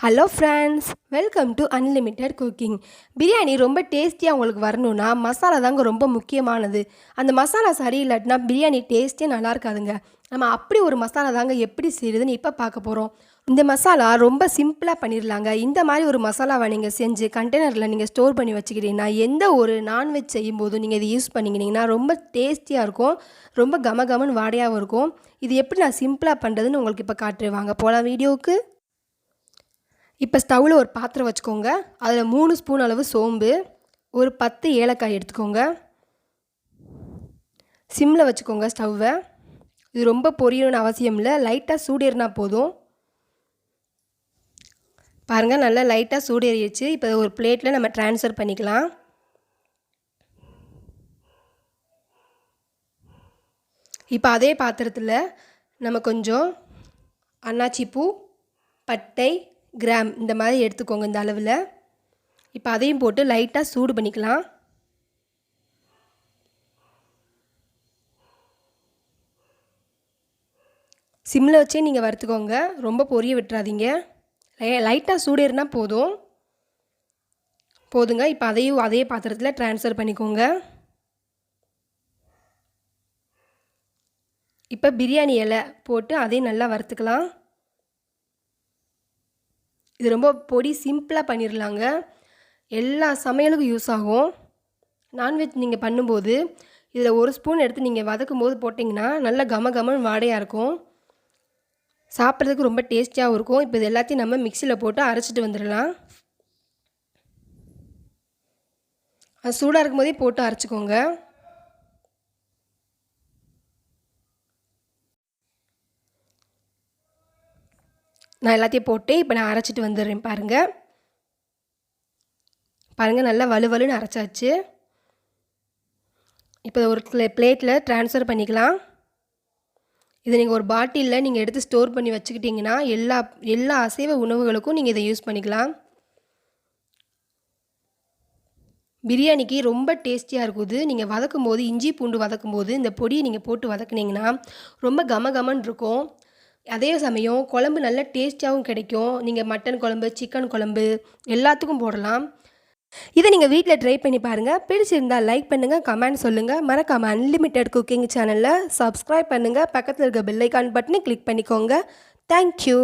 Hello friends, welcome to unlimited cooking. Biryani ரொம்ப டேஸ்டியாக உங்களுக்கு வரணும்னா மசாலா தாங்க ரொம்ப முக்கியமானது. அந்த மசாலா சரியில்லாட்டினா பிரியாணி டேஸ்ட்டே நல்லா இருக்காதுங்க. நம்ம அப்படி ஒரு மசாலா தாங்க எப்படி செய்யுதுன்னு இப்போ பார்க்க போகிறோம். இந்த மசாலா ரொம்ப சிம்பிளாக பண்ணிடலாங்க. இந்த மாதிரி ஒரு மசாலாவை நீங்கள் செஞ்சு கண்டெய்னரில் நீங்கள் ஸ்டோர் பண்ணி வச்சுக்கிட்டீங்கன்னா எந்த ஒரு நான்வெஜ் செய்யும்போது நீங்கள் இதை யூஸ் பண்ணிக்கிட்டிங்கன்னா ரொம்ப டேஸ்டியாக இருக்கும், ரொம்ப கமகமன்னு வாடையாகவும் இருக்கும். இது எப்படி நான் சிம்பிளாக பண்ணுறதுன்னு உங்களுக்கு இப்போ காட்டுருவாங்க போகலாம் வீடியோவுக்கு. இப்போ ஸ்டவ்வில் ஒரு பாத்திரம் வச்சுக்கோங்க. அதில் 3 ஸ்பூன் அளவு சோம்பு, ஒரு 10 ஏலக்காய் எடுத்துக்கோங்க. சிம்மில் வச்சுக்கோங்க ஸ்டவ்வை. இது ரொம்ப பொரியணும்னு அவசியம் இல்லை, லைட்டாக சூடேறினா போதும். பாருங்கள், நல்லா லைட்டாக சூடேறிடுச்சு. இப்போ ஒரு பிளேட்டில் நம்ம ட்ரான்ஸ்ஃபர் பண்ணிக்கலாம். இப்போ அதே பாத்திரத்தில் நம்ம கொஞ்சம் அன்னாச்சி பூ, பட்டை, கிராம் இந்த மாதிரி எடுத்துக்கோங்க இந்த அளவில். இப்போ அதையும் போட்டு லைட்டாக சூடு பண்ணிக்கலாம். சிம்மில் வச்சே நீங்கள் வறுத்துக்கோங்க, ரொம்ப பொரிய விட்டுறாதீங்க. லைட்டாக சூடேறினா போதுங்க. இப்போ அதையும் அதே பாத்திரத்தில் ட்ரான்ஸ்ஃபர் பண்ணிக்கோங்க. இப்போ பிரியாணி இலை போட்டு அதையும் நல்லா வறுத்துக்கலாம். இது ரொம்ப பொடி சிம்பிளாக பண்ணிடலாங்க. எல்லா சமையலுக்கும் யூஸ் ஆகும். நான்வெஜ் நீங்கள் பண்ணும்போது இதில் ஒரு ஸ்பூன் எடுத்து நீங்கள் வதக்கும் போது போட்டிங்கன்னா நல்லா கமகமன்னு வாடையாக இருக்கும், சாப்பிட்றதுக்கு ரொம்ப டேஸ்டியாகவும் இருக்கும். இப்போ இது எல்லாத்தையும் நம்ம மிக்சியில் போட்டு அரைச்சிட்டு வந்துடலாம். அது சூடாக இருக்கும் போதே போட்டு அரைச்சிக்கோங்க. நான் எல்லாத்தையும் போட்டு இப்போ நான் அரைச்சிட்டு வந்துடுறேன். பாருங்கள் நல்லா வலுவலுன்னு அரைச்சாச்சு. இப்போ ஒரு பிளேட்டில் ட்ரான்ஸ்ஃபர் பண்ணிக்கலாம். இதை நீங்கள் ஒரு பாட்டிலில் நீங்கள் எடுத்து ஸ்டோர் பண்ணி வச்சுக்கிட்டிங்கன்னா எல்லா அசைவ உணவுகளுக்கும் நீங்கள் இதை யூஸ் பண்ணிக்கலாம். பிரியாணிக்கு ரொம்ப டேஸ்டியாக இருக்குது. நீங்கள் வதக்கும் போது இஞ்சி பூண்டு வதக்கும் போது இந்த பொடியை நீங்கள் போட்டு வதக்குனிங்கன்னா ரொம்ப கமகமன்னு இருக்கும். அதே சமயம் குழம்பு நல்ல டேஸ்டியாகவும் கிடைக்கும். நீங்கள் மட்டன் குழம்பு, சிக்கன் குழம்பு எல்லாத்துக்கும் போடலாம். இதை நீங்கள் வீட்டில் ட்ரை பண்ணி பாருங்கள். பிடிச்சிருந்தால் லைக் பண்ணுங்கள், கமெண்ட் சொல்லுங்கள். மறக்காமல் அன்லிமிட்டெட் குக்கிங் சேனலில் சப்ஸ்கிரைப் பண்ணுங்கள். பக்கத்தில் இருக்க பெல் ஐக்கான் பட்டனை கிளிக் பண்ணிக்கோங்க. தேங்க்யூ.